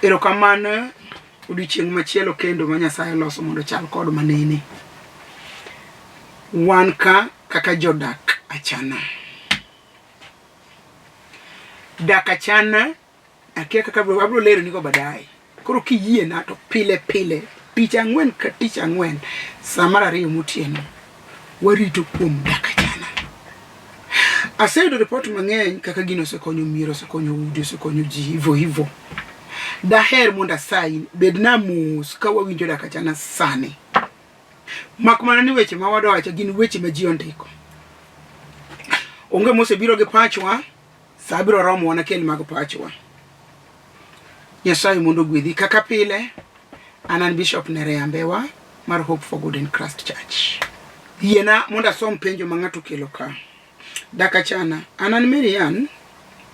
Erokamano odiochieng' machielo kendo ma Nyasaye loso mondo chal kod manene. Wan ka kaka jodak achana. Dak achana akia kaka abro lero niko baadaye. Koro kiyie na to pile tich ang'wen ka tich ang'wen saa mar 2 motieno warito kuom dak achana. Aseyudo report mang'eny kaka gino osekonyo miero, osekonyo udi, osekonyo ji hivyo. Daher mondo asayi bed na mos ka wawinjo dak achana sani. Mak mana ni weche ma wadowacho gin weche ma ji ondiko. Onge mosebiro gi pachwa, saa biro romo wana kel mag pachwa. Nyasaye mondo gwedhi kaka pile. Anan Bishop Nerea Mbewa mar Hope for Good in Christ Church. Yiena mondo asom penjo ma ng'ato kelo ka. Dak achana, anan Marian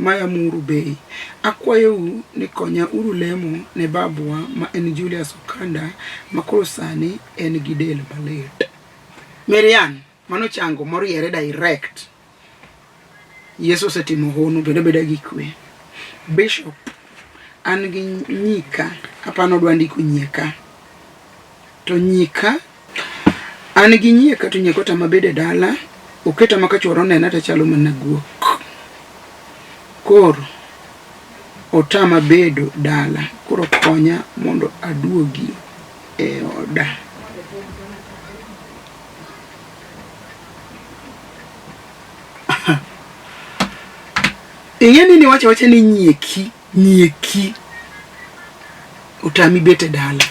Maya Muru Bay. Akwayo ni konya uru lemo ne babwa ma en Julius Okanda ma koro sani en gidel malet. Marian, mano chango moriere direct. Yesu setimo hono beda gi kwe. Bishop, an gi nyika, apano dwa ndiko nyika. To nyika, an gi nyika to nyika ta mabede dala, oketa makachoro nena ta chalo mana guok. Koro otama bedo dala, koro konya mondo aduogi e oda. Ingeni ni wacha ni nyeki utami bete dala.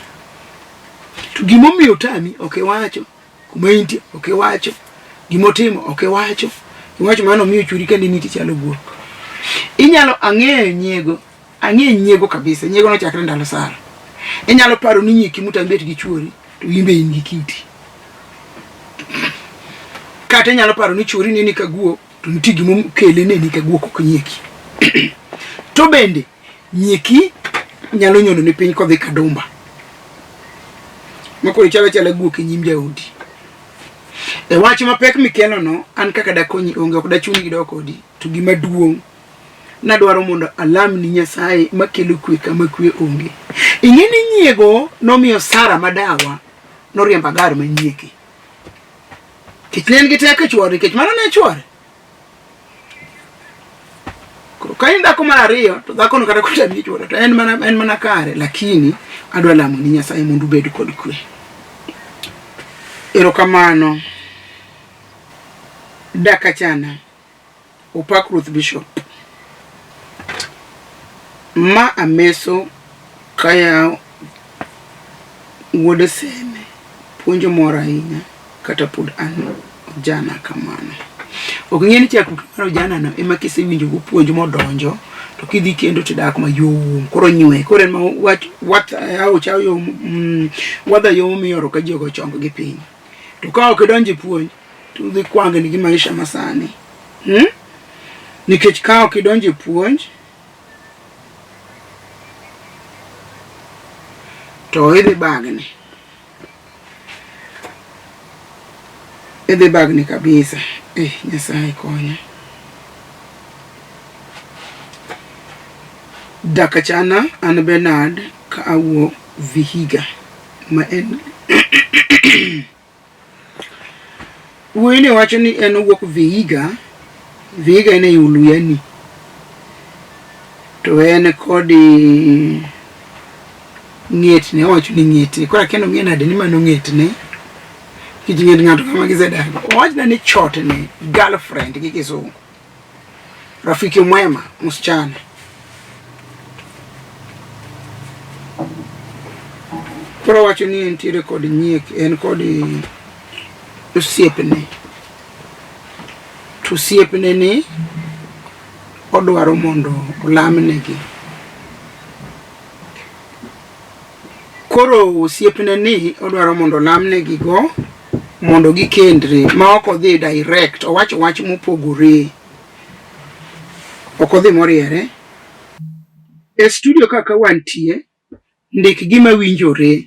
To gimomiyo utami wacho, kuma inti wacho, gimotimo wacho. Iwacho mano miyo churi kandi niti chalo guok. Inyalo ang'eyo nyiego kabisa. Nyiego no chakre ndalo Sara. Inyalo paro ni nyeki mutami bet gi chuori to imbe in gi kiti. Kata inyalo paro ni chuori ni ka guok to nitie gimo kele ni ka guok ok nyeki. To bende nyeki nyalo nyono ni piny kodhi kadumba. Makoro chala guok e nyim jaudi. E wach mapek mikelo no, an kaka dakonyi onge ok dachuni gi dokodi. To gima duong' nadwaro mondo alam ni Nyasaye makelo kwe kama kwe onge. Ing'eni nyiego nomiyo Sara madawa noriemba gar manyeki. Kech nen gi teko chuore, kech mano ne chuore. Ka in dhako mar ariyo to dhako no kata kotami chuore to en mana kare, lakini adwa lamo ni Nyasaye mondo ubed kod kwe. Erokamano. Dak achana. Opak Ruth Bishop. Ma ameso kaya wuode seme puonjo mora ahinya kata pod an jana kamano. Ok ng'eni chako mar jana no ema kisewinjo go puonjo modonjo to kidhi kendo tidak mayom koro nywe koro en ma wadha yo miyoro ka jogo chong gi piny. To ka ok donje puonj to dhi kwange ni gi maisha masani. Nikech ka ok donje puonj to idhi bagni kabisa. Nyasaye konya. Dak achana, an Bernard ka awuo Vihiga ma en Wuoyini wacho ni en owuok Vihiga en e Uluyani. To en kodi ng'etne, wacho ni ng'etne. Kora kendo ng'e nade ni mano ng'etne. Kijing'et ng'ato kama gisedako. Wachna ni chotne, girlfriend gi kisungu. Rafiki mwema, msichana. Koro wacho ni entiere kod nyiek, en kod osiepne. To osiepne ni odwaro mondo olamnegi. Koro osiepne ni odwaro mondo olamnegi go mondo gikendre ma ok odhi direct, owacho wach mopogore. Ok odhi moriere. E studio kaka wantie, ndik gima winjore.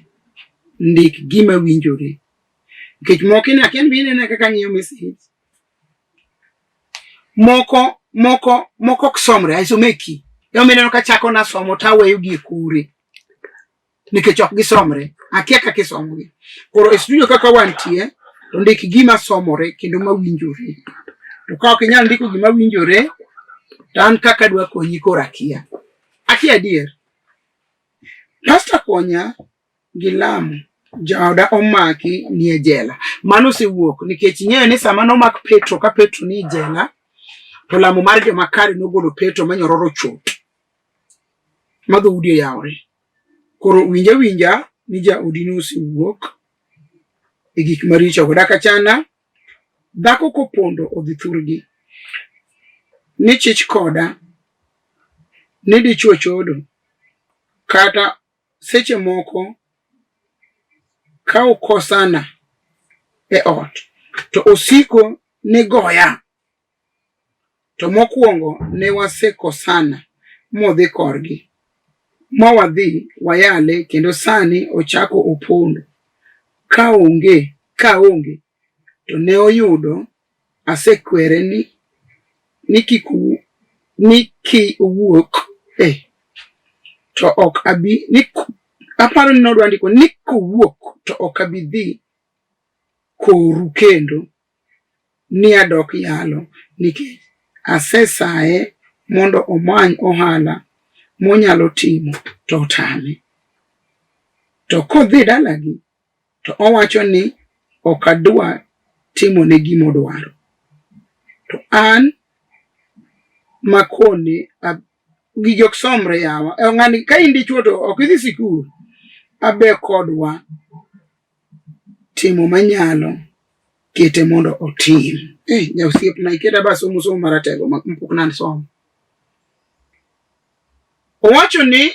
Nikech moko ni aken bine kaka ng'iyo message. Moko ksomre, aisomeki. Yo mineno ka chako na somo taweyo gi kure. nikech ok gisomre akia kaka isomogi. Koro e studio kaka wantie to ndik gima somore kendo mawinjore. To ka ok inyal ndiko gima winjore, to an kaka dwa konyi koro akia adier. Pastor Konya gi Lamu jaoda omaki ni e jela. Mano osewuok nikech ing'eyo ni sama nomak Petro ka Petro ni jela, to lamo mar joma kare nogolo Petro manyororo chuth madho udi yawre. Koro winja ni jaodi no osewuok e gik maricho go. Daka chana dhako kopondo odhi thurgi ni chich koda ni dichuo chodo kata seche moko ka ukosana e ot to osiko ni goya, to mokwongo ne wasekosana modhi korgi mawadhi wayale kendo sani ochako opondo ka onge to ne oyudo asekwere ni ki wuok to ok abi ni aparo ni nodwa ndiko ni kowuok to ok abi dhi koru kendo ni adok yalo nikech asesaye mondo omany ohala monyalo timo to otame. To kodhi dalagi to owacho ni ok adwa timo ne gimodwaro. To an makone gi jok somre yawa ng'ani ka indi chuo to ok idhi sikul, abe kodwa timo manyalo kete mondo otim. Jaosiep na ikeda ba somo maratego mpok nan somo. Owacho ni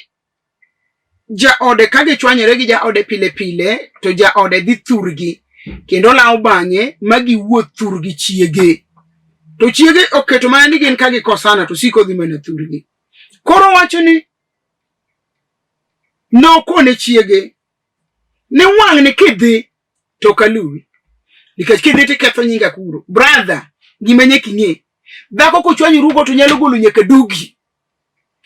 jaode ka gichwanyore gi jaode pile to jaode dhi thurgi kendo lawo bang'e magi wuoth thurgi chiege. To chiege oketo mana ni gin ka gikosana to siko dhi mana thurgi. Koro wacho ni nokone chiege ni wang' ni kidhi to kaluwi nikech kidhi tiketho nyinga kuro. Brother, gima nyaka ing'e, dhako kochwanyoru go to nyalo golo nyaka dugi,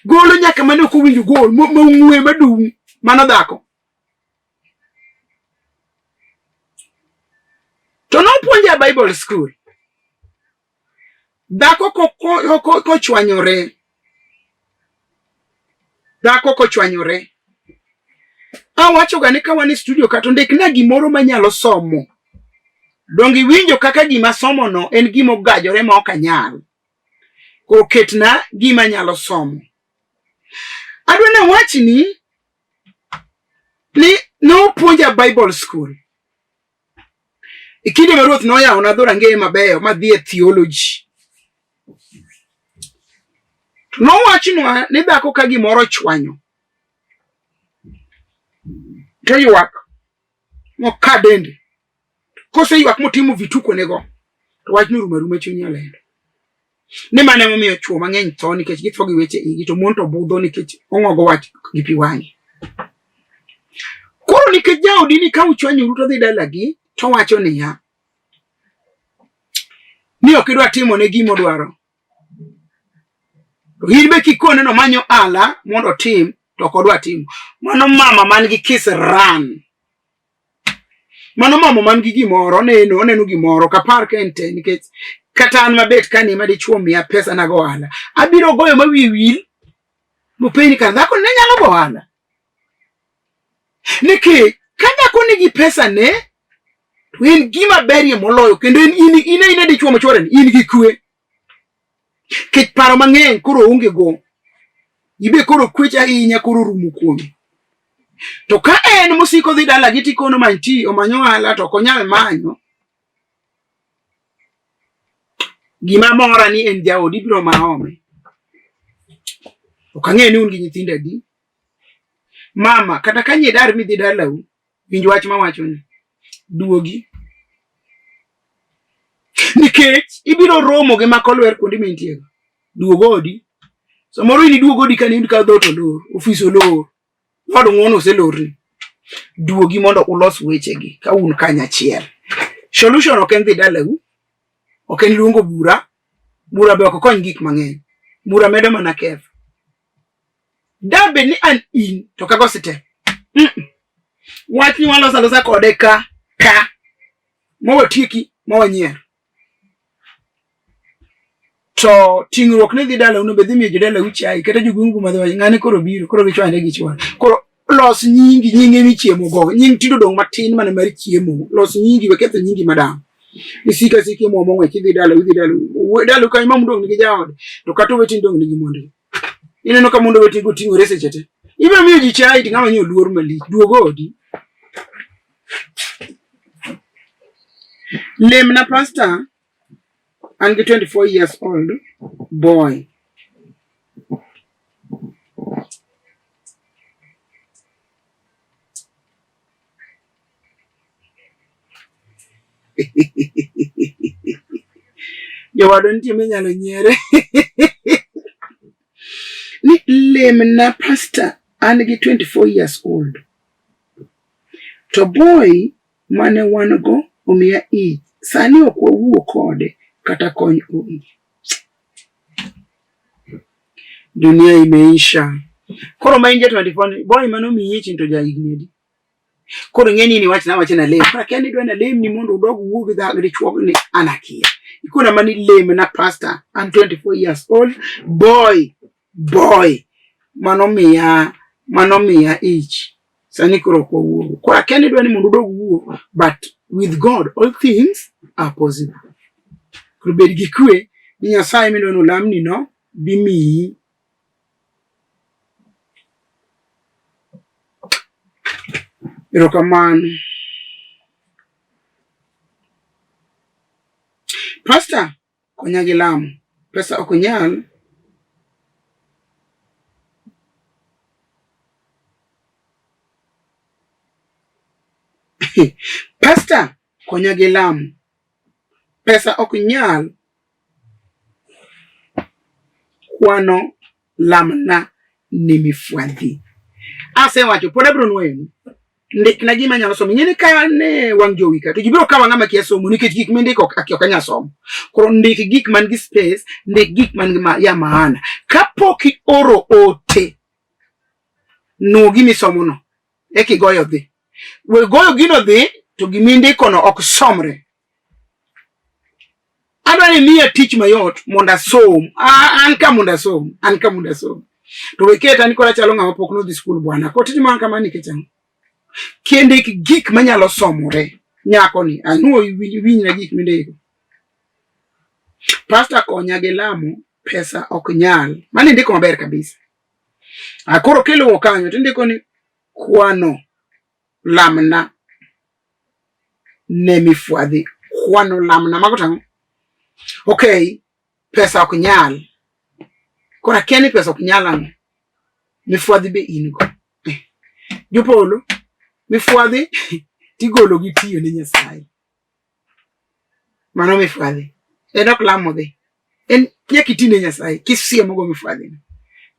golo nyaka mane ok owinjo gol mang'we madung' mano dhako. To nopuonja Bible school, dhako kochwanyore awacho ga ni kawan e studio kato ndik na gimoro manyalo somo. Dongi winjo kaka gima somo no en gima ogajore ma ok anyal. Koro ketna gima nyalo somo. Adwa na wachi ni nopuonja Bible school. Ikinde ma Ruoth noyawo na dhora ngeye mabeyo madhi e theology. Nowachnwa ni dhako ka gimoro chwanyo to ywak mokadende, kose ywak motimo vituko nego to wach nuru maruma chunya lendo. Ni mane momiyo chuo mang'eny tho nikech githo gi weche igi, to mon to budho nikech ong'ogo wach gi pi wang'e. Koro nikech jaodi ni ka uchwanyoru to dhi dalagi to wacho niya ni ok idwa timo ne gima odwaro, to in be kikone no manyo ala mondo tim to ok odwa timo. Mano mama man gi kiss ran. Mano mama man gi gimoro oneno gimoro kapar ka ente nikech kata an mabet kani ma dichuo miya pesa na go ala abiro goyo mawiwil mopeni ka dhako ne nyalo go ala nikech ka dhako nigi pesa ne to en gima berie moloyo kendo in dichuo mochwore in gi kwe kech paro mang'eny koro onge go ibe koro kwecha ahinya koro rumo kuomi. To ka en musiko dhi dala giti kono manti omanyo ala to konyal manyo gima mora ni en jaodi biro maome. Okang'e ni un gi nyithindo adi. Mama kata ka nyidar mi dhi dalau winj wach mawacho ni duogi nikech ibiro romo gi makolwer kuonde mintiego. Duogodi samoro ini duogodi ka ni ka dhoto lor ofis olor od ng'uono oselorni. Duogi mondo ulos wechegi ka un kanya achiel. Solution ok en dhi dalau, ok en luongo bura be ok kony gik mang'eny. Bura medo mana ketho. Dabe ni an in to kago site wach ni walosa kode ka mowatiki mowanyier to tingruok ni dhi dala uno bedhi miyo jodala uchai kata jogungu madho ng'ane koro biro koro gichwande gi chwan koro los nyinge michiemo go nying tindo dong matin mane mar chiemo los nyingi waketho nyingi madam isika mo mongwe kidhi dala dala ka imam dong ni jaode to kato wetin dong ni mondo ineno ka mondo wetin go tingo rese chete ibe miyo ji chai tingama nyo luor mali duogo odi lemna pastor and 24 years old boy. You don't you mean nyere? Ni lemna pastor and 24 years old. To boy mane wanago umia sani okwa wuo kode kata kony ui. Dunia imeisha. Koro maingia 24 boy mano miyichi nto jahignedi. Koro ngeni ni wachina lem. Para kendi dwana lem ni mondo udogu wugi dhagri chwogu ni anakia. Ikuna mani lem na pastor and 24 years old boy mano miya each. Sani koro kwa wugi. Kora kendi dwana ni mondo udogu wugi. But with God all things are possible. Kurubedi gikwe, ni Nyasaye mindo nulamni no, bimi. Irokaman. Pastor, konyagi lamu. Pesa okunyal. Pastor, konyagi lamu. Pesa okunyal kwano lamna nimifwadhi. Ase wacho pode bro nweni ndik na gima nyalo somo nyene ka ne wang jowika to jibiro ka wangama kiasomo nikech gik mendiko akioka nyasomo koro ndik gik man gi space ndik gik man gi ya maana kapoki oro ote no gimi somo no eki goyo dhi we goyo gino dhi to gimindiko no ok somre. Adwani miya tich mayot monda som anka monda som to weketa ni kola chalo ngama pok no dhi school bwana ko tich man kama nikechan kende gik manyalo somore nyako ni anuo winyi na gik mindiko. Pastor konya gi lamo pesa ok nyal mani ndiko maber kabisa akoro kelo kanyo tindiko ni kwano lamna nemifwadhi kwano lamna magotango. Okay, pesa okunyal. Kora keni pesa okunyal ango. Mifwadhi be ingo. Jopolo, mifwadhi tigolo gi tiyo ne Nyasaye. Mano mifwadhi. Enok lamo dhi. En nyakitine Nyasaye kisiemo go mifwadhi.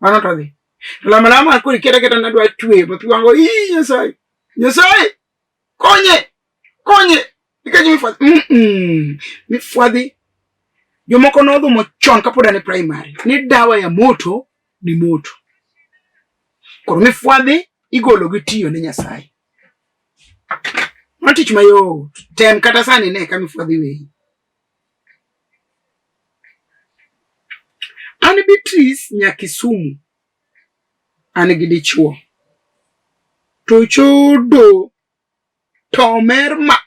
Mano to dhi. Lama kuri keta nadwa twe but wango Nyasaye. Nyasaye konye. Ikaji mifwadhi. Mifwadhi Jomoko no dhumo chon kapoda ni primary. Ni dawa ya moto ni moto. Koro mifwadhi igolo gi tiyo ne Nyasaye. Matich mayo tem kata sani ne ka mifwadhi wei. Ani Beatrice Nyakisumu ani gidichuo. To chodo tomerma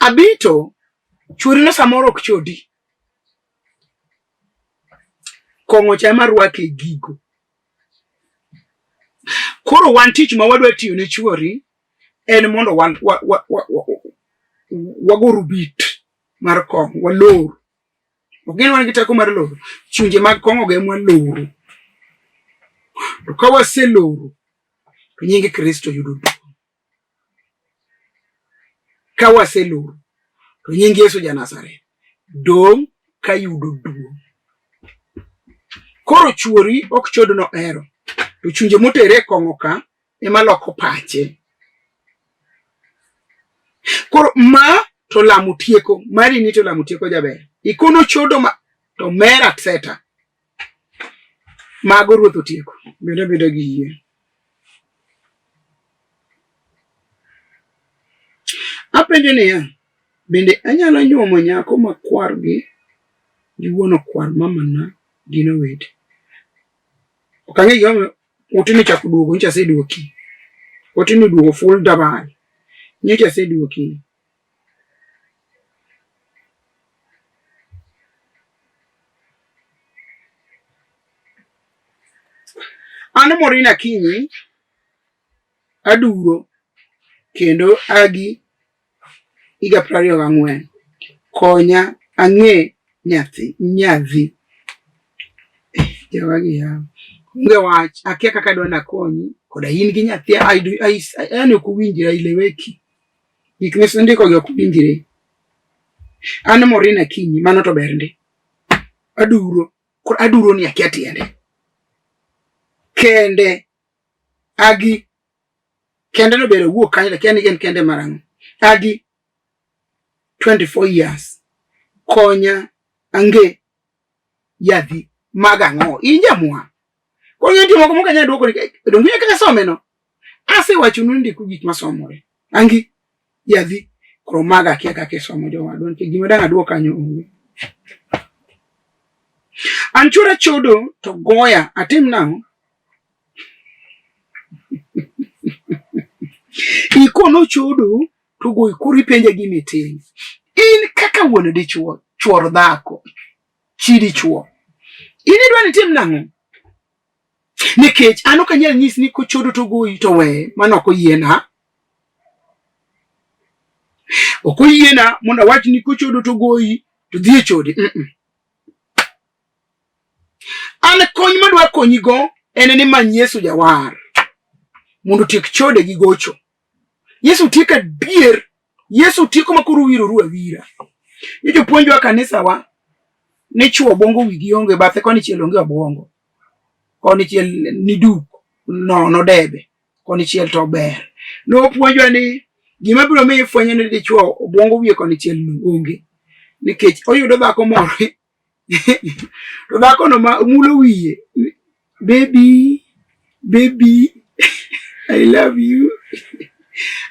Abito, churino samoro kchodi. Kongo chama ruake gigo. Koro one teach ma wadwa tiyo ne chuori, en mondo wagoru bit mar kongo, waloro. Ogeni wanagitako mar loro. Chunje mag kongo ge mwa loro. To kawa se loro, to nyingi Kristo yudo. Kawa se loro. To nyingi Yesu ja Nazareth. Dong ka yudo duo. Koro chuori ok chodo no ero. To chunje motere kongo ka ema loko pache. Koro ma to lamu tieko. Mari ni to lamu tieko jaber. Ikono chodo ma to mera tseta. Mago ruoth otieko. Bedo gi yie. Apenjo niya, bende anyalo nyuomo nyako makwar gi wuon okwar mamana gin owete. Ok ang'e gima otini chako duogo, nyicha aseduoki. Otini duogo full dabal. Nyicha aseduoki. An Maureen Akinyi aduro kendo agi higa 24. Konya ang'e nyadhi. Jawagi ya. Unge wach, akia kaka dwana konyi. Koda in gi nyathi, yani ok uwinjre ileweki. Gik misendiko gi ok uwinjre. An Maureen Akinyi, mano to bernde. Aduro ni akia tiende. Kende agi kende no bere wuok kanyo lakini en kende marango. Agi 24 years. Konya ange yadhi magango. Injamwa. Kwa hiyo moko muka nya duoko ni dongi kaka some no. Ase wacho nundi ku gik masomore. Angi yadhi kromaga kia kaka somo jo wadon ke gima danga duoka nyo onge. Anchura chodo to goya atim nao. Ikono chodo to go ikuri penje gimi ting. In kaka wuone di chuor dhako. Chidi chuo. Ini dwani tim nang'o? Nikech ano kanyal nyisi ni kochodo to goyi to we mano oko yiena. Oko yiena monda wach ni kochodo to goyi to dhiye chode. An kony madwa konyi go en ni many Yesu jawar. Mondo tiek chode gi gocho. Yesu tieka bier. Yesu tieko makuru wiro ruwa wira. Yejo puonjo wa kanisa wa ni chuo bongo wigi onge bathe koni chiel onge obongo. Koni chiel ni duk no debe. Koni chiel to ber. No puonjo ni gima biro mi fwenyo ni chuo obongo wiye koni chiel no onge. Nikech oyudo dhako moro. To dhako no mulo wiye. Baby, I love you.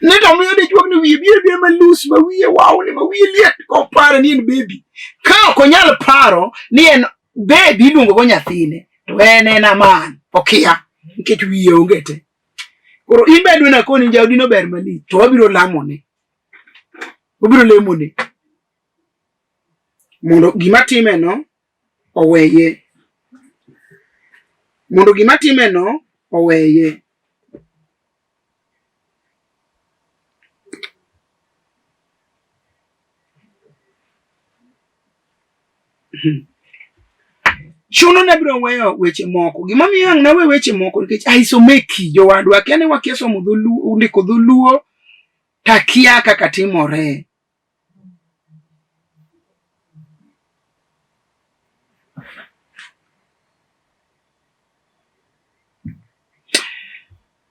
Neta mo yode chuok ni wiye bier ma loose ma wiye wow ni ma wiye liet ko para ni en baby. Ka ko nyal paro ni en baby luongo go nyathine to en man okia nikech wiye ongete. Koro imbe dwena koni jaudi no ber mali to wabiro lamone. Wabiro lemone. Mondo gima time no oweye. Mondo gima time no oweye. Chuno na biro weyo weche moko. Gima miyo ang' na we weche moko nikech aisomeki jowadwa kene wakieso mudhulu ndiko dhuluo takia kaka timore.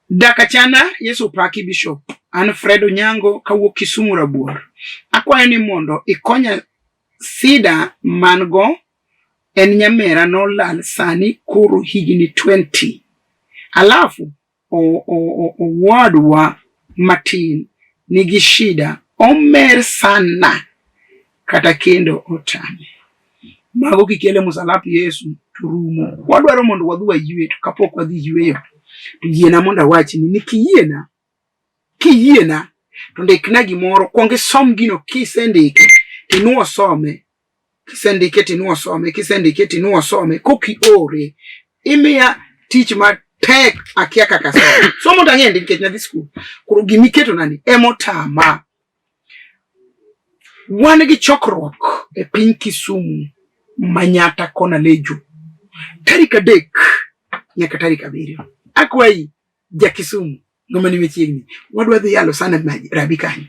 Dakachana Yesu Paki Bishop Alfredo Nyango kawuok Kisumu Rabuor. Akwayo ni mondo ikonya sida mango en nyamera no lal sani kuru higini 20. Alafu wadwa Martin nigi shida omer sana kata kendo otame. Mago kikele musalapi Yesu turumo. Wadwaro mondo wadhua yue to kapok wadhi yueyo. To yiena monda wachi ni kiyiena to ndikna gimoro konge som gino kisendike tinuo some. Kisendike tinuo some koki ore imiya tich ma tek akia kaka some. Somo tang'ende nikech na this school. Kuro gimiketo nani emotama. Wan gi chokruok e piny Kisumu Manyata kona Lejo. Tarik 3 nyaka tarik 7. Akwai ja Kisumu ngoma ni mechiegni. Wadwa dhi yalo sana Rabi kanyo.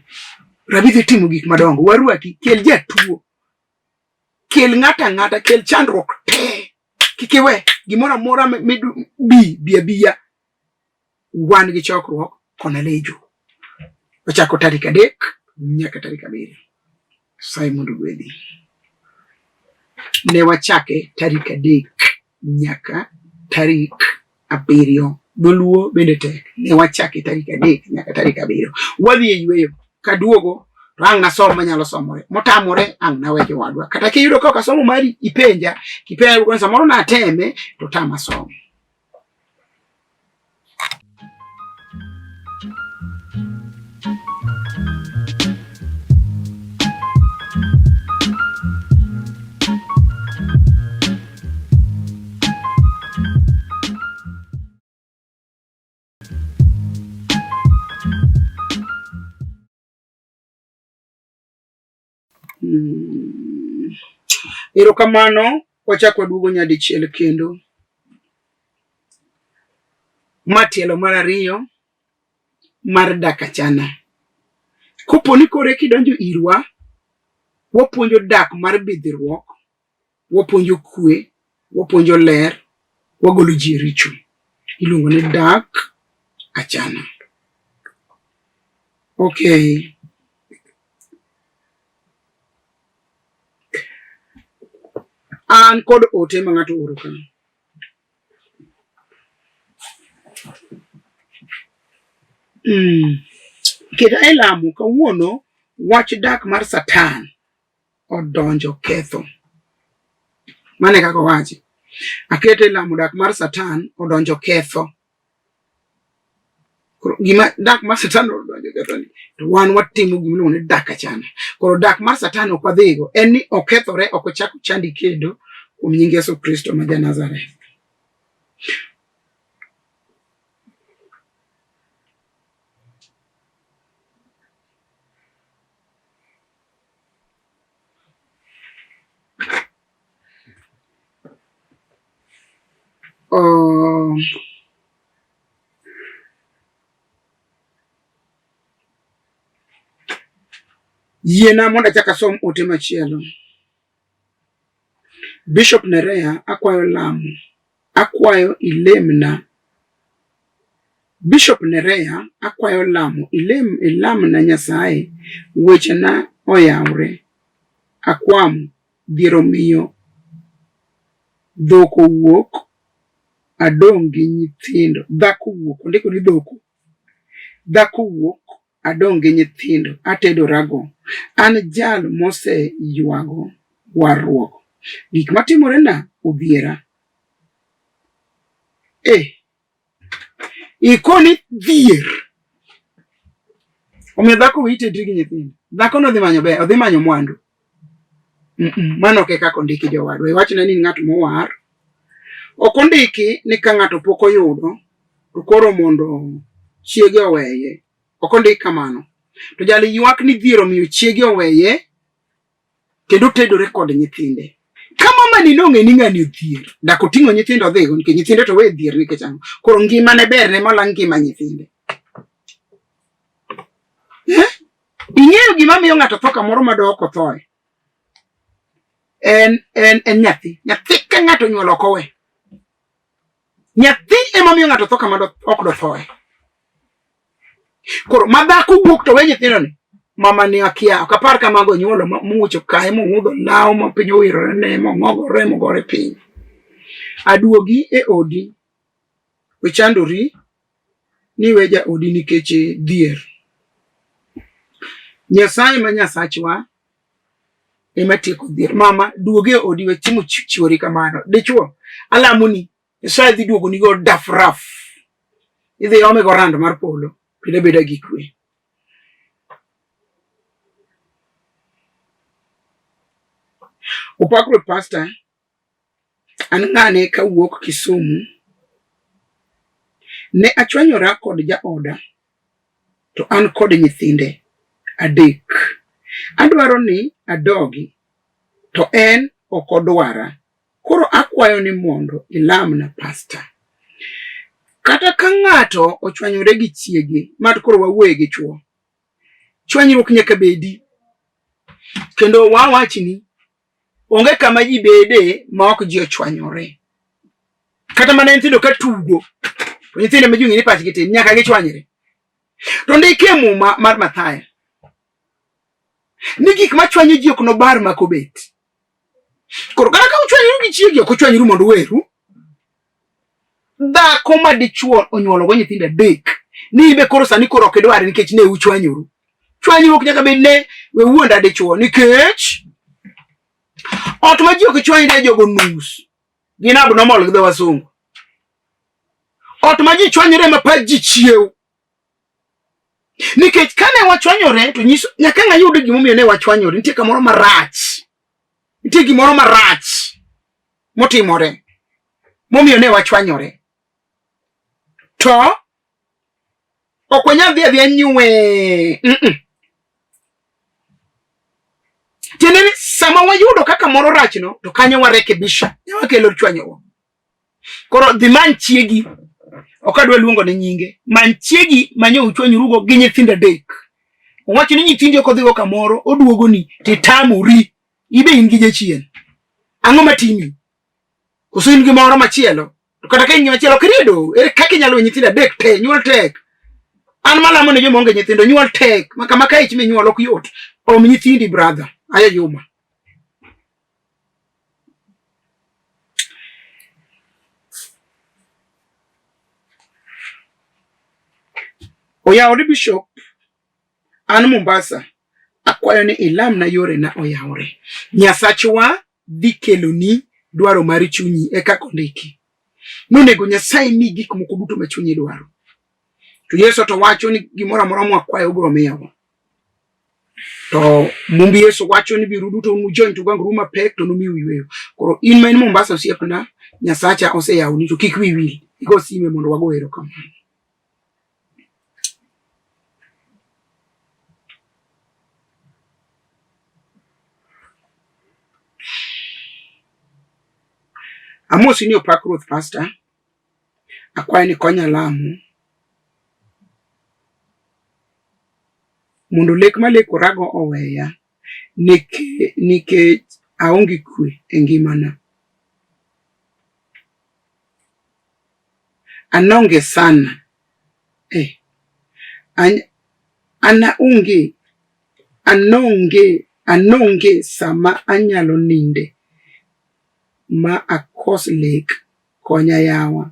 Rabi dhi timo gik madongo. Warwaki kel jatuo. Kel ng'ata kel chandruok te. Kikiwe gimora mora biya. Wan gi chokruok kona Lejo. Ochako tarik 3 nyaka tarik 7. Simon Gwedi. Ne wachake tarik 3 nyaka tarik 7 Dholuo bende tek ne wachaki tarik 3 nyaka tarik 7 wadhi e yweyo kaduogo to ang' nasom manyalo somore motamore ang' nawejo wadwa kata kiyudo ka kasomo mari ipenja kipenja kwa samoro na ateme to tama somo. Erokamano wachako duogo nyadichiel kendo. Matielo mar 2 mar dakachana. Koponi kore kidonjo irwa, wapuonjo dak mar bidhruok, wapuonjo kwe, wapuonjo ler, wagolo ji richo. Iluongo ni dak achana. Okay. An kod ote ma ng'ato oro ka. Kita e Lamu kawuono wach dak mar Satan odonjo ketho. Mane kaka wachi. Akete Lamu dak mar Satan odonjo ketho. Koro gima dak mar Satan odonjo ketho ni. To wan watimo gimiluongo ni dak achana. Koro dak mar Satan ok wadhigo. En ni okethore ok ochako chandi kendo kuom nying Yesu Kristo ma Nazareth. Yiena mondo achaka som ote machielo. Bishop Nerea akwayo Lamu. Akwayo ilemna. Bishop Nerea akwayo Lamu. Ilamna Nyasaye wechena oyawre. Akwamu dhiero miyo dhoko wuok adong' gi nyithindo. Dhako wuok. Ondiko ni dhoko. Dhako wuok adong' gi nyithindo. Atedo rago. An jal mose yuago warruok. Gik matimore na odhiera. Ikoni dhier. Omiyo dhako witedri gi nyithindo. Dhako no dhi manyo be, odhi manyo mwandu. Mano ke kako ndiki jowadwa. Iwachna ni ng'at mowar. Okondiki ni ka ng'ato pok oyudo to koro mondo chiege oweye. Okondiki kamano. To jali ywak ni dhiero miyo chiege oweye kendo tedore kod nyithinde. Kama mani nong'e ni ng'ani odhier. Dak oting'o nyithindo dhigo nikech nyithinde to we dhier nikech ang'o. Koro ngimane ber ne mola ngima nyithinde. Ing'eyo gima miyo ng'ato tho kamoro madok othoe. En nyathi. Nyathi ka ng'ato nyuolo ok owe. Nyathi ema miyo ng'ato tho kama ok do thoe. Koro madhako wuok to we nyithindo ni. Mama ni akia. Okapar kamago nyuolo mucho kae mong'udho lao ma piny owirore ne mong'ogore mogore piny. Aduogi e odi. Wechandori ni weja odi nikech dhier. Nyasaye ma Nyasachwa ema tieko dhier. Mama duogi e odi we chiemo chiwori kamano. Dichuo alamuni Nyasaye dhi duogo nigo dafraf. Idhi ome go rando mar polo. Pile beda gi kwe. Upakwe pastor an ng'ane kawuok Kisumu ne achwanyora kod jaoda to an kod nyithinde 3. Adwaro ni adogi to en ok odwara. Koro akwayo ni mondo ilamna pastor. Kata ka ng'ato ochwanyore gi chiege mat koro wawuoye gi chuo. Chwanyruok nyaka bedi. Kendo wawachni onge kama ji bede ma ok ji ochwanyore. Kata mana nyithindo ka tugo. To nyithindo ma jungi ni pachgi tin nyaka gichwanyre. To ndike Muma mar Mathayo. Ni gik machwanyo ji ok no bar makobet. Koro kata ka uchwanyru gi chiegi ok uchwanyru mondo weru. dhako ma dichuo onyuolo go nyithindo adek ni be koro sani koro kedware nikech ne uchwanyuru chwanyruok nyaka bed ne we wuonda dichuo nikech ot ma ji ok chwanyre jogo nus gin abnormal gi wasungu ot ma ji chwanyre ma pa ji chiew nikech kane wachwanyore to nyiso nyaka ng'ayudo gimomiyo ne wachwanyore nitie kamoro marach nitie gimoro marach motimore momiyo ne wachwanyore to okwanya dhia nyuwe tiene sama wayudo kaka moro rach no to kanyo warekebisha nyawa kelo chwanyo koro dhi man chiegi okadwa luongo ne nyinge man chiegi manyo uchwanyrugo gi nyithindo adek owacho ni nyithindo kodhigo kamoro oduogo ni titamuri ibe in gi jachien ang'o matimi koso in gi moro machielo to kata ka in machielo krido ere kaka inyalo nyithindo adek te nyuol tek an malamo ne joma onge nyithindo nyuol tek maka ka ich mi nyuol ok yot om nyithindi brother aya yuma oyawre bishop an Mombasa akwayo ni ilam na yore na oyawre Nyasachwa dhi keloni dwaro mar chunyi eka kondiki nonego Nyasaye mi gik moko duto ma chunyi dwaro to Yesu to wacho ni gimoro amora mwakwayo biro miyowa to mumbi Yesu wacho ni biru duto join to gangru mapek to nomiu yweyo koro in main Mombasa osiepna Nyasacha oseyawni to kik wiwil igo sime mondo wago erokamano. Amosi ni opak ruoth pastor akwayo ni konya lamo mondo lek maleko rago oweya nike aonge kwe e ngimana anonge sana anonge sama anyalo ninde ma akos lek konya yawa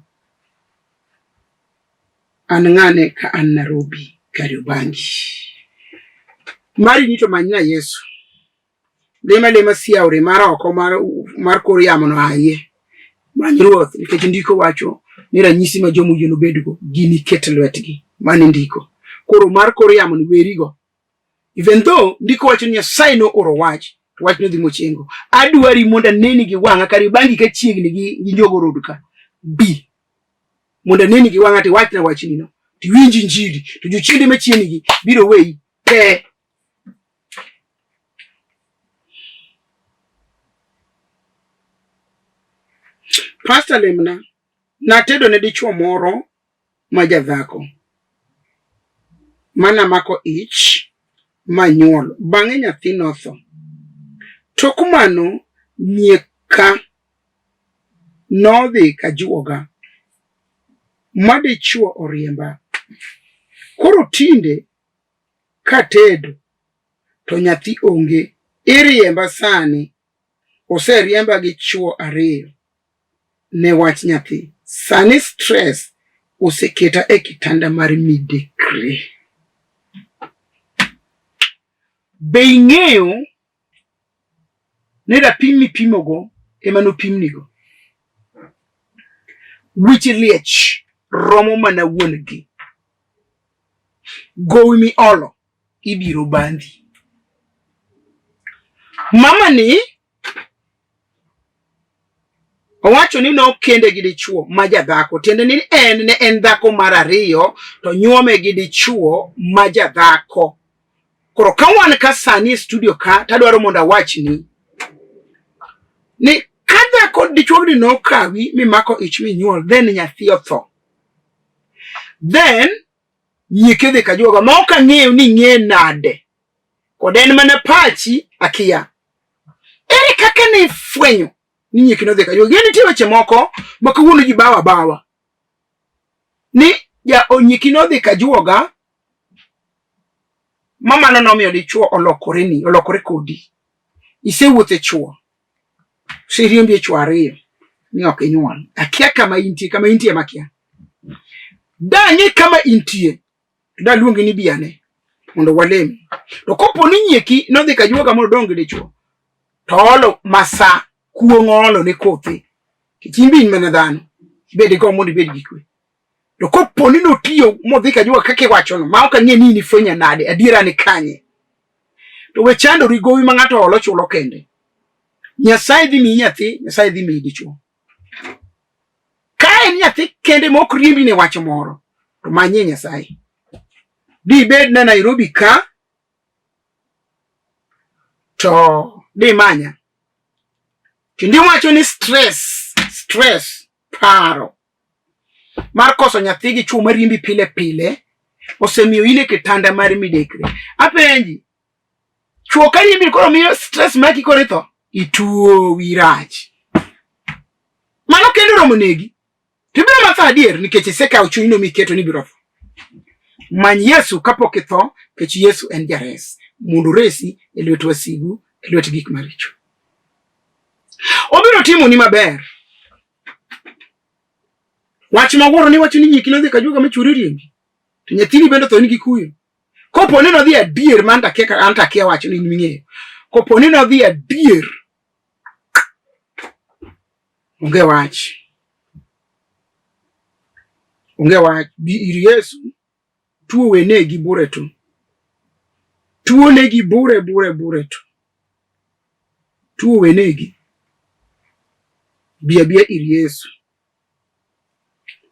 an ng'ane ka an Nairobi Kariobangi mari nito manyna Yesu lema siaure mar oko mar kor yamo no aye many ruoth nikech ndiko wacho ni ranyisi ma jomo yieno bedgo gini ket lwetgi mane ndiko koro mar kor yamo ni werigo even though ndiko wacho ni Nyasaye no oro wach wach no dhi mochengo adwari monda neni gi wanga Kariobangi ka chiegni gi Njogo Road ka bi monda neni gi wanga ti wach na wachni no ti winji njiri to jochinde machieni gi biro wei te Pastor lemna natedo ne dichuo moro ma jadhako mana mako ich manyuol bang'e nyathi notho tok mano nyeka nodhi kajuoga ma dichuo oriemba koro tinde katedo to nyathi onge iriemba sani oseriemba gi chuo ariyo ne wach nyathi sani stress oseketa e kitanda mar midekre be ing'eyo ne rapim mipimogo ema nopimnigo wich liech romo mana wuongi gowi mi olo ibiro bandi mama ni owacho ni no kende gi dichuo ma jadhako tiende ni en dhako mar ariyo to nyuome gi dichuo ma jadhako koro ka wan ka sani studio ka tadwaro mondo awach ni ka dhako dichuo ni no kawi mi mako ich mi nyuol then nyathi otho then nyike dhi kajuoga ma ok ang'eyo ni ng'e nade kod en mana pachi akia ere kaka ne fwenyo ni nyike no dhi kajuoga gini tiyo weche moko makawuono ji bawa ni ja onyiki no dhi kajuoga mama no nomiyo dichuo olokore kodi isewuothe chuo siriembi chuo ariyo ni ok inyuol. Akia kama intie makia. Dang'e kama intie. Da luongi ni biane mondo walem. To kopo ni nyeki nodhi ka juoga mondo dongi dichuo. To olo masa kuong'olo ni kothi. Kichimbi mana dhano. Bede go mondo bed gikwe. To kopo ni notiyo modhi ka juoga kake wachono ma ok ang'e ni fwenya nade adiera ni kanye. To we chando rigowi ma ng'ato olo chulo kende. Nyasaye dhi mi nyathi, Nyasaye dhi mi dichuo. Kae nyathi kende mok riembi ne wach moro. To manye Nyasaye. Di bed na Nairobi ka. To di manya. Kindi wacho ni stress, paro. Mar koso nyathi gi chuo mariembi pile pile. Osemiyo ine kitanda mar midekre. Apenji. Chuo ka riembi koro miyo stress maki koro itho. Ituo wirach. Mano kendo romo negi. Tibiro matha adier nikech iseka uchunyi miketo ni biro. Many Yesu kapok itho, kech Yesu en jares. Mondo resi e lwet wasigu, e lwet gik maricho. Obiro timo ni maber. Wach mawuoro ni wacho ni nyiki nodhi ka juoga machuri riembi. To nyathini bende tho nigi kuyo. Kopo ni nodhi adier man anta kia wacho ni ming'eyo. Kopo ni nodhi adier. Onge wach. Bi ir Yesu. Tuo wenegi bure tu. Tuo negi bure tu. Tuo wenegi. Bia ir Yesu.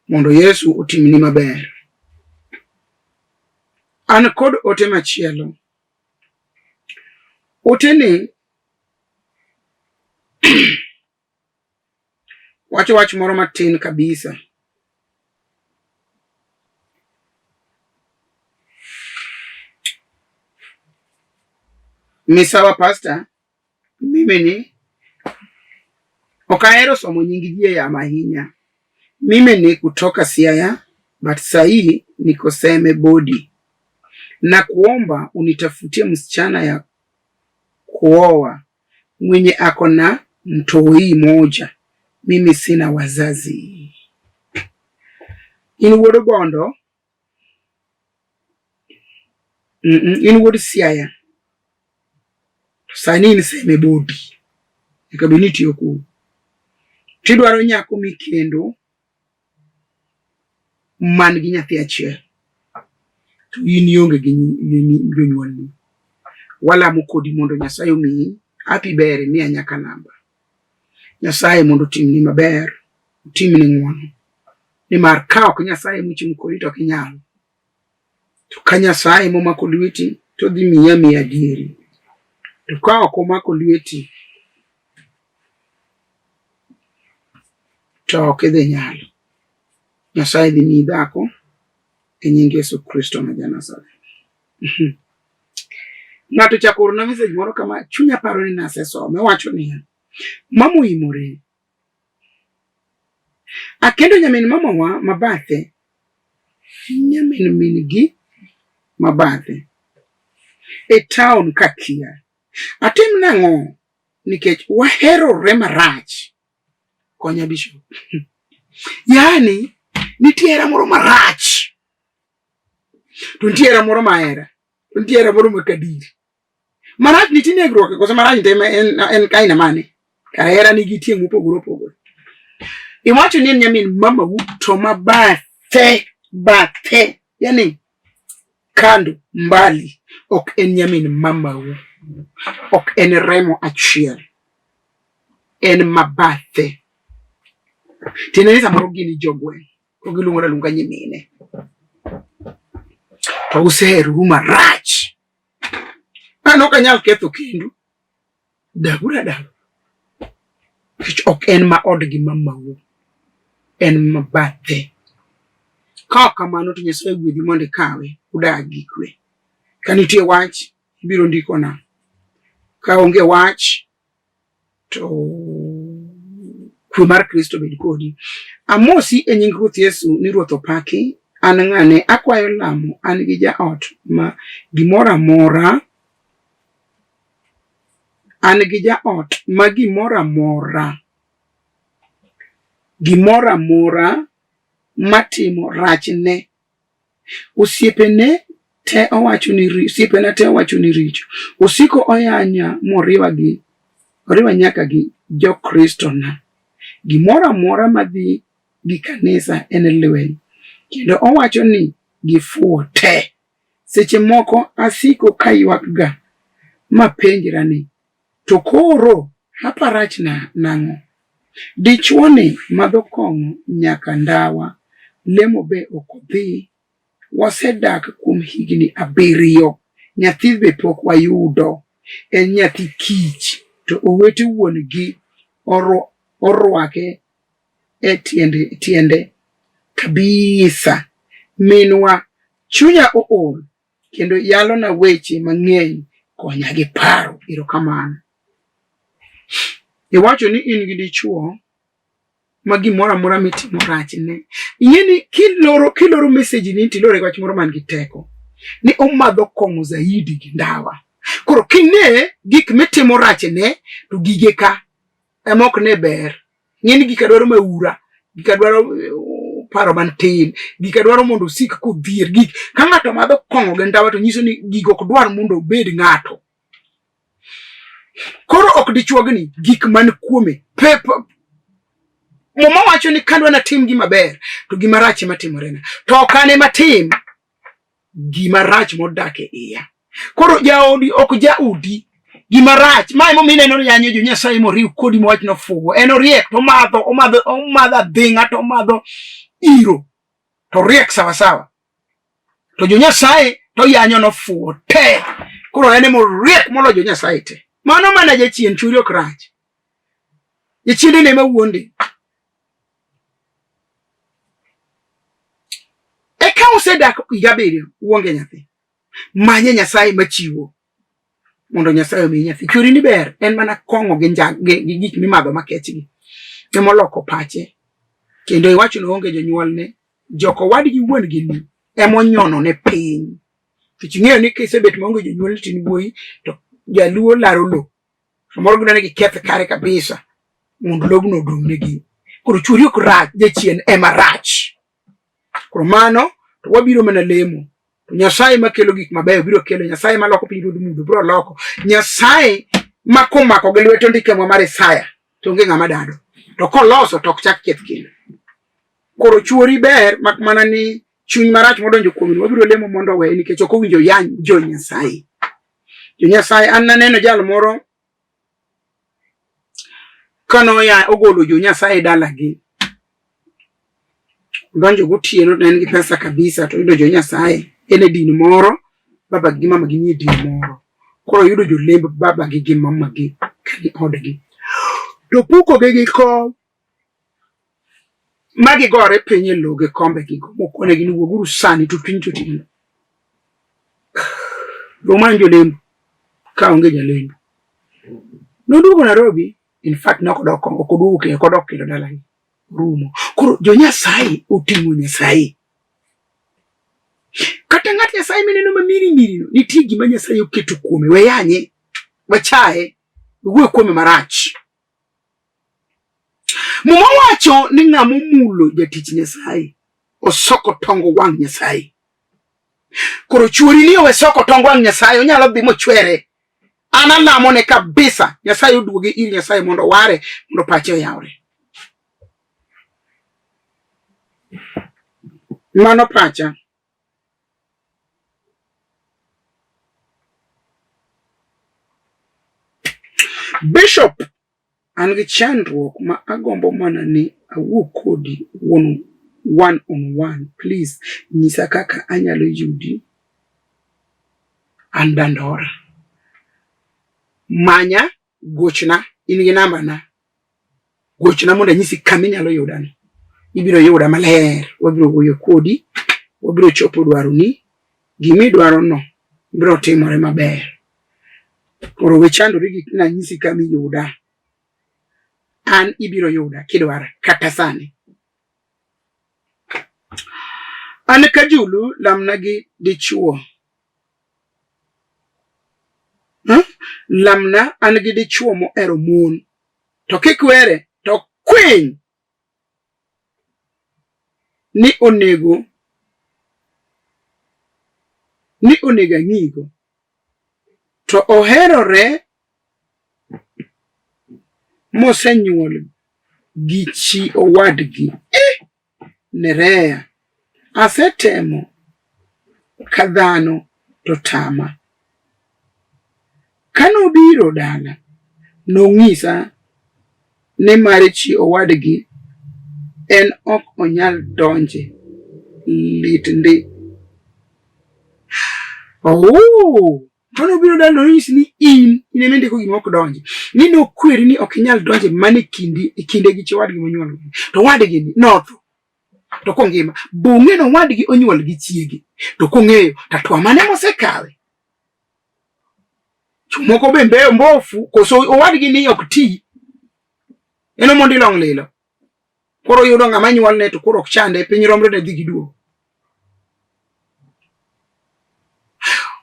Mondo Yesu otimni maber. An kod ote machielo. Ote ni wach moro matin kabisa. Misawa pastor, mimi ni okaero somo nyingi jie ya mahinya. Mimi ni kutoka Siaya, but sahi niko Seme Bodi. Na kuomba unitafutie msichana ya kuoa mwenye ako na mtoi moja. Mimi sina wazazi. In wodo bondo. In wodo Siaya. Sani ni Seme Bodi. Ikabiniti yoku. Tidwaro nyako mikendo. Man gi nyathi achiel. To in yonge gi jonyuol ni. Wala mukodi mondo Nyasaye omiyi happy bere miya nyaka namba. Nyasaye mondo timni maber, timni ng'wono. Ni mar ka ok Nyasaye muchim kodi to kinyalo. To ka Nyasaye momako lweti to dhi miya adieri. To ka ok omako lweti to ok idhi nyalo. Nyasaye dhi miyi dhako e nying Yesu Kristo ma Nazareth. Ng'ato chakoro na message moro kama chunya paro ni nasesome wacho niya. Mama imore. Akendo nyamin mama wa mabathe. Nyamin minigi mabathe. E town kakia. Atim nang'o nikech wahero remarach. Konya Bishop. Yani nitiera moro marach. To nitiera moro maera. To nitiera moro makadiri. Marach nitine groke kosa marach tema en kaina mane. Kaera nigi tieng' mopogore. Iwacho ni nyamin mama wu to bathe. Yani kando mbali ok en nyamin mama wu. Ok en remo achiel. En mabathe. Tinaweza moro gini jogwe. Kogilungora lunga nyimine. To useheru marach. Ano kanyal ketho kindu. Dagura. Kich ok en ma od gi mama wu. En mabathe. Ka kamano to Nyasaye gwedhi mondo kawe udagi kwe. Kanitie wach ibiro ndikona. Ka onge wach to kwe mar Kristo bed kodi. Amosi e nying Ruoth Yesu ni Ruoth opaki. An ng'ane akwayo lamo an gi jaot ma gimora mora. An gi jaot ma gimora mora gimora mora matimo rachne. Osiepene te owacho ni richo, osiepena te owacho ni richo. Osiko oyanya moriwa nyaka gi jokristo na. Gimora mora madhi gi kanisa en lweny. Kendo owacho ni gifuo te. Seche moko asiko kaywak ga mapenjra ni to koro haparach nang'o. Dichuo ni madho kong'o nyaka ndawa, lemo be okodhi. Wasedak kuom higni 7, nyathi be pok wayudo, en nyathi kich, to owete wuon gi orwake e tiende kabisa. Minwa chunya ool kendo yalo na weche mang'eny konya gi paro. Erokamano. Iwacho ni in gi dichuo ma gimora mora mitimo rachne. Ing'eni kiloro message ni tilore wach moro man gi teko. Ni omadho kong'o zaidi gi ndawa. Koro kine gik mitimo rachne to gige ka emok ne ber. Ng'eni gika dwaro maura, gika dwaro paro mantin, gika dwaro mondo usik kodhier gik. Ka ng'ato madho kong'o gi ndawa to nyiso ni gigo ok dwar mondo obed ng'ato. Koro ok dichuogni gik man kuome pepa. Mama wacho ni kadwa na tim gima ber to gima rach matimorena. To kane matim gima rach modake iya. Koro jaodi ok jaudi gima rach. Mae momine no yanyo jo Nyasaye moriw kodi mowach no fugo. En oriek to omadho dhinga to omadho iro. To riek sawa sawa. To jo Nyasaye to yanyo no fugo te. Koro ene moriek molo jo Nyasaye te. Mano mana jachien churi ok rach. Jachien ne mawuonde. Eka usedak higa 7 uonge nyathi. Manye Nyasaye machiwo mondo Nyasaye omiyi nyathi. Churi ni ber en mana kong'o gi gik mimadho makechgi. Emoloko pache. Kendo iwacho no onge jonyuolne. Joko wadgi wuon gi ni emonyono ne piny. Kiching'eyo ni kisebet maonge jonyuolne tin wuoyi to jaluo laro lo. Samoro gune gi keth kare kabisa. Mondo lobno odong' negi. Koro churi ok rach, jachien ema rach. Koro mano to wabiro mana lemo. To Nyasaye makelo gik mabeyo biro kelo. Nyasaye maloko piny ruodh mudho biro loko. Nyasaye makomako gi lweto ndike mar Isaya to onge ng'ama dado. To koloso to ok chak keth kendo. Koro chuori ber mak mana ni chuny marach modonjo kuom wabiro lemo mondo we nikech ok owinjo yany jo Nyasaye. Jo Nyasaye an naneno jal moro kano ya ogolo jo Nyasaye dalagi. Donjo gotieno ne en gi pesa kabisa to yudo jo Nyasaye ene din moro baba gi mama gi ni din moro. Koro yudo jo lemb baba gi mama gi kani odgi. To puko gi ko magi gore penye loge kombe gi mokone gi wuoguru sani to piny to tino. Romanjo lemb ka onge jalemb. Noduogo Nairobi, in fact okoduogo ke kodok kendo dalagi. Rumo. Koro jo Nyasaye oting'o Nyasaye. Kata ng'at Nyasaye mineno mamiri no nitie gima Nyasaye oketo kuome we yanye wachae wuo kuome marach. Muma wacho ni ng'amo mulo jatich Nyasaye osoko tongo wang' Nyasaye. Koro chuori ni owe soko tongo wang' Nyasaye onyalo dhi mochwere. Ana lamone kabisa Nyasaye oduoge ir Nyasaye mondo ware mondo pache oyawre. Mano pacha. Bishop an gi chandruok ma agombo mana ni awuo kodi one on one. Please nyisa kaka anyalo yudi an Dandora. Manya gochna in gi namba na. Gochna mondo nyisi kama inyalo yudani. Ibiro yuda maler, wabiro wuoyo kodi, wabiro chopo dwaroni, gimi dwaro no biro timore maber. Koro we chandori gik na nyisi kama iyuda. An ibiro yuda kidwaro kata sani. An Kajulu lamna gi dichuo. Lamna an gi dichuo mo ero mon. To kikwere to queen. ni onego ng'igo to oherore mosenyuol gi chi owadgi. Nerea, asetemo kadhano to tama. Kanobiro dala, nong'isa ni mare chi owadgi en ok onyal donje litndi. Kanobiro dala nong'isi ni in emendiko gima ok donje. Ni nokweri ni ok inyal donje mane kinde gi chi owadgi monyuol. To wadgi ni notho. To kongima, bung'e no wadgi onyuol gi chiegi. To kong'eyo, tatwa mane mosekawe. Chumoko be mbofu, koso owadgi ni ok ti. Eno mondi long lilo. Koro yudo ng'ama nyuol ne to koro ok chande, piny romre ne dhi giduo.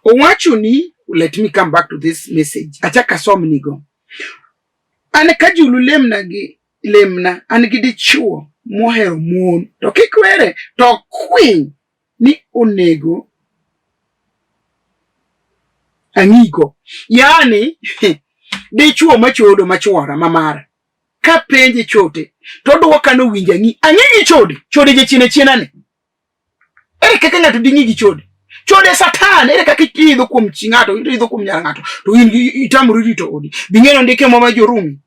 Owacho ni, let me come back to this message. Achaka som nigo. Ane kajulu lemna, an gi dichuo mohero mon. To kikwere, to kwiny ni onego ang'igo. Yani, dichuo machodo machuora mamara. Ka penje chote, to duoka no winja ang'igi chode je chiena ne. Ere kaka ng'ato ding'igi chode. Chode satan, ere kaka idho kuom chi ng'ato, idho kuom nyar ng'ato, to in itamuri rito odi. Bing'eno ndike mama Jorumi.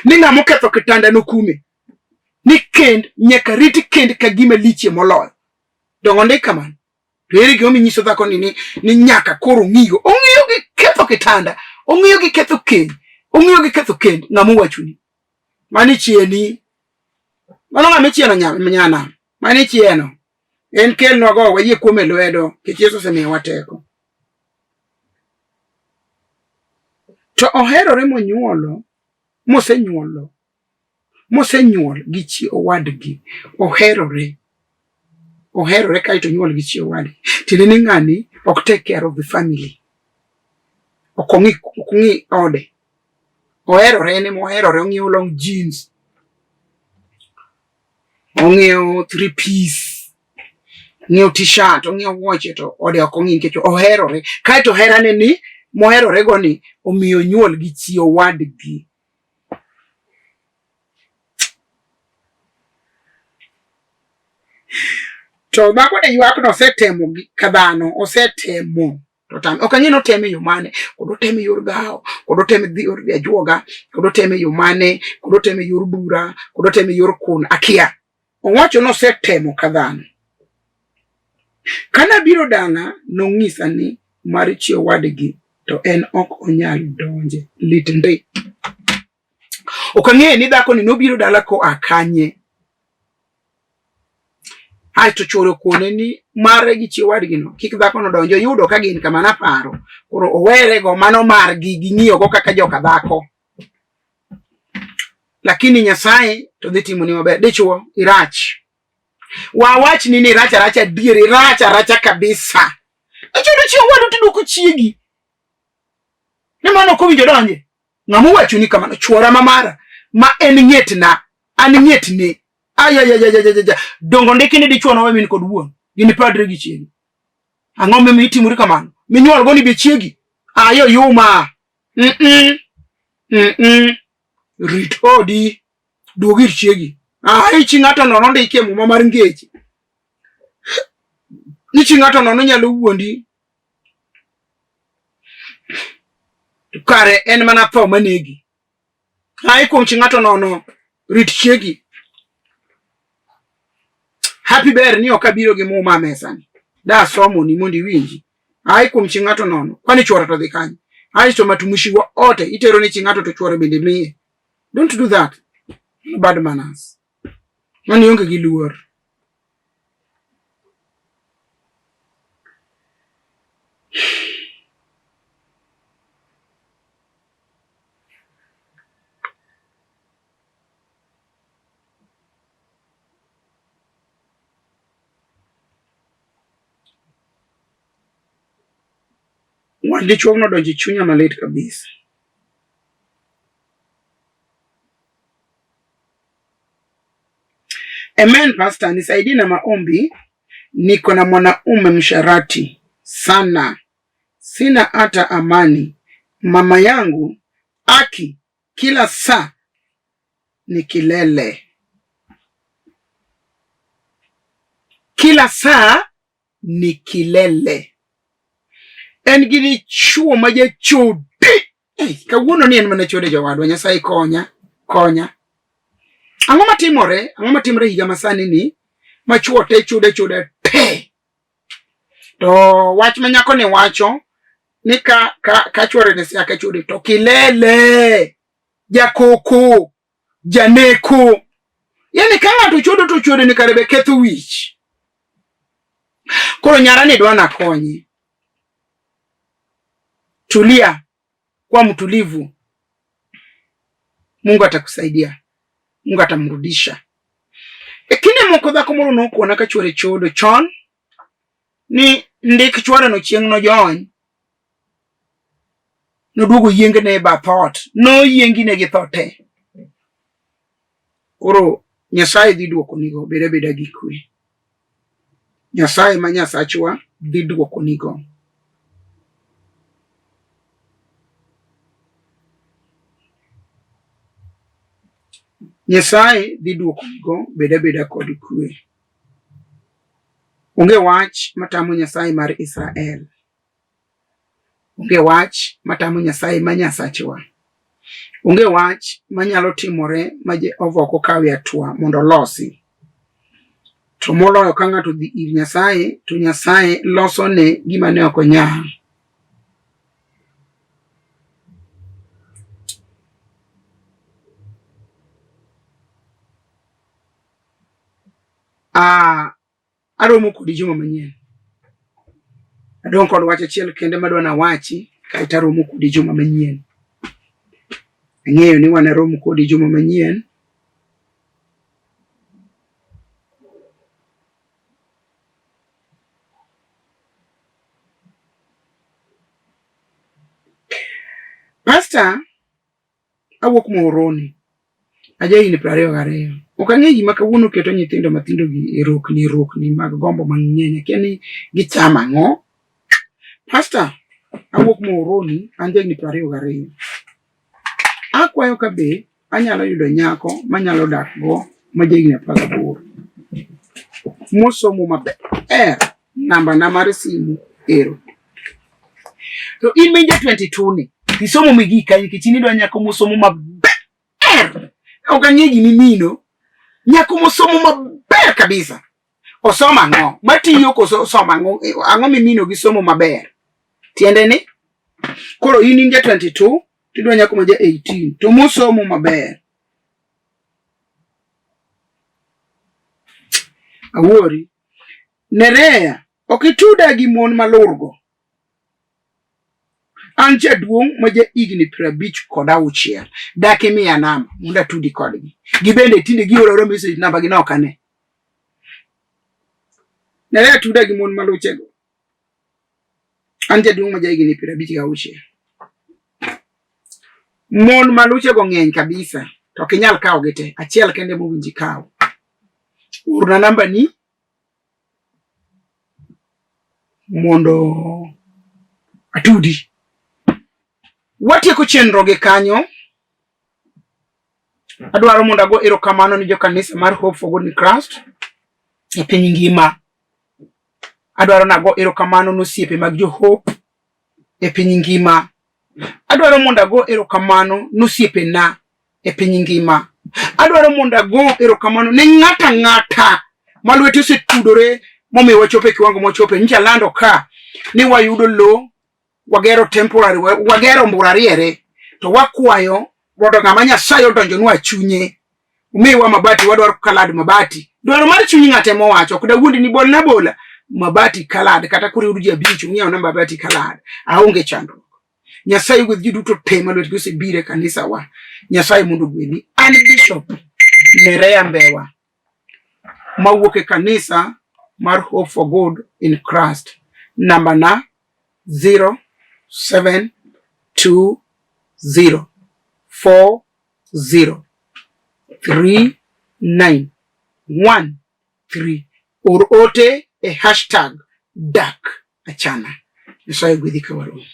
Ni ng'amo ketho kitanda no kume. Ni kend, nyaka riti kend ka gima liche moloyo. Dongo ndika man. To ere gima minyiso dhako ni nyaka koro ng'igo. Ong'iyo gi ketho kitanda. Ong'iyo gi ketho kend. Ong'iyo gi ketho kend. Ng'amo wachuni. Mani chieni. Mano ng'ame chieno nyana. Mani chieno. En kel nogo wayie kuome lwedo. Kech Yesu osemiyo wateko. To oherore mosenyuol gi chi owadgi. Oherore kaito nyuol gi chi owadgi. Tiende ni ng'ani ok take care of the family. Ok ong'i ode. Oherore ong'iewo long jeans. Ong'iewo 3-piece. Ong'iewo t-shirt, ong'iewo wuoche to ode ok ong'i nikech oherore. Kaito herane ni moherore go ni omiyo nyuol gi chi owadgi. To dhako ne ywak no osetemo kadhano, osetemo. Ok ang'e noteme yo mane, kod oteme yor gawo, kod oteme yor ajuoga, kod oteme yo mane, kod oteme yor bura, kod oteme yor kun, akia. Owacho nosetemo kadhano. Kana biro dala, nong'isa ni mar chi owadgi, to en ok onyal donje litndi. Ok ang'e ni dhako ni nobiro dala ko akanye. To choro kone ni mare gi chi owadgi no, kik dhako no donjo yudo ka gin kama na paro. Koro owere go mano margi ging'iyo go kaka joka dhako. Lakini Nyasaye to dhi timo ni maber. Dichuo, irach. Wawach ni irach aracha diere, irach aracha kabisa. Echodo chi owadu tiduko chiegi. Ni mano kowinjo donje. Ng'amu wacho ni kamano chuora mamara. Ma en ng'etna. An ng'etne. Dongo ndiki ni dichuo no wemin kod wuon. Gini padre gi chiegi. Ang'o me itimuri kamano? Minyuol go ni be chiegi. Yuma. Rit odi. Duogir chiegi. Chi ng'ato nono ndike muma mar ngeche. Ni chi ng'ato nono nyalo wuondi. Kare en mana tho manegi. Kuom chi ng'ato nono rit chiegi. Happy ber ni okabiro gi muma mesani. Da somo ni mondi winji. Kuom chi ng'ato nono. Kwani chuora to dhi kanyo. To matumushi wa ote itero ni chi ng'ato to chuora bende miye. Don't do that. Bad manners. Mani onge gi luor. Wande chuogno donji chunya malit kabisa. Amen, pastor, nisaidie na maombi. Niko na mwanaume msharati sana. Sina hata amani. Mama yangu aki kila saa ni kilele. Kila saa ni kilele. En gini chuo maja chudi. Kawuono ni en mana chode jowadwa. Nyasaye konya. Ang'o matimore higa masani ni machuo te chude te. To wach manyako ni wacho ni ka chwore ne siaka chude to kilele. Jakoko. Janeko. Yani kama to chude ni karebe ketho wich. Koro nyara ni dwana konyi. Tulia. Kwa mtulivu. Mungu atakusaidia. Mungu atamrudisha. Kine moko dhako moro no kuona ka chwore chodo chon ni ndik chwore no chieng' no jony. No duogo yienge ne ba thot. No yiengi ne gi thote. Koro Nyasaye dhi duoko nigo beda gi kwe. Nyasaye ma Nyasachwa dhi duoko nigo. Nyasaye dhi duoko nigo beda kod kwe. Onge wach matamo Nyasaye mar Israel. Onge wach matamo Nyasaye ma Nyasachwa. Onge wach manyalo timore ma Jehova ok okawe atua mondo losi. To moloyo ka ng'ato dhi ir Nyasaye, to Nyasaye loso ne gima ne ok onyal. Aromo kodi juma manyien. Adong kod wach achiel kende madwa na wachi kaito aromo kodi juma manyien. Ang'eyo ni wan aromo kodi juma manyien. Pastor, awuok Muhoroni. Ajayi ni 22. Ok ang'e gima kawuono keto nyithindo mathindo gi rokni mag gombo mang'eny. Akia ni gichamo ang'o. Pastor, awuok Muhoroni, an jahigni 22. Akwayo ka be anyalo yudo nyako manyalo dak go ma jahigni 18. Mosomo maber. Namba na mar simu ero. To in menja 22 ni. Isomo migika nikechini dwa nyako mosomo maber. Ok ang'e gini mino. Nyako mosomo maber kabisa. Osoma ang'o? Matiyo koso soma ang'o? Ang'o mimino gi somo maber? Tiende ni? Koro in inja 22, tidwa nyako maja 18. To mosomo maber. Awori. Nerea, okituda gi mon malurgo. An jaduong' maja igni 56. Dake miya namba, munda tudi kodgi. Gibende tinde giororo message namba gi nokane. Nerea tuda gi mon maluchego. An jaduong' maja igni 56. Mon maluchego ng'eny kabisa. To kinyal kawo gite. Achiel kende mowinji kawo. Urna namba ni mondo atudi. Watieko chenro gi kanyo. Adwaro mondo ago erokamano ni jokanisa mar Hope for God in Christ e piny ngima. Adwaro nago erokamano nosiepe mag jo Hope e piny ngima. Adwaro mondo ago erokamano nosiepe na e piny ngima. Adwaro mondo ago erokamano ne ng'ata ma lwete osetudore momiyo wachope kiwango mochope. Nja lando ka ni wayudo lo, wagero temporary, wagero mburariere, to wakwayo mondo ng'ama Nyasaye odonjonwa chunye. Umiwa mabati, wadwaro kalad mabati. Dwaro mar chunyi ng'ate mowacho, ok dawuondi ni bol na bola mabati kalad kata kuriuru ji abich ung'iew na mabati kalad. Aonge chandruok. Nyasaye gwedh ji duto te ma lwetgi osebire kanisa wa. Nyasaye mondo gwedhi. An Bishop Nerea Mbewa mawuok e kanisa mar Hope for God in Christ. Namba na 0720403916. 13 or ote #dark achana. Nyasaye gwedhi kawaromo.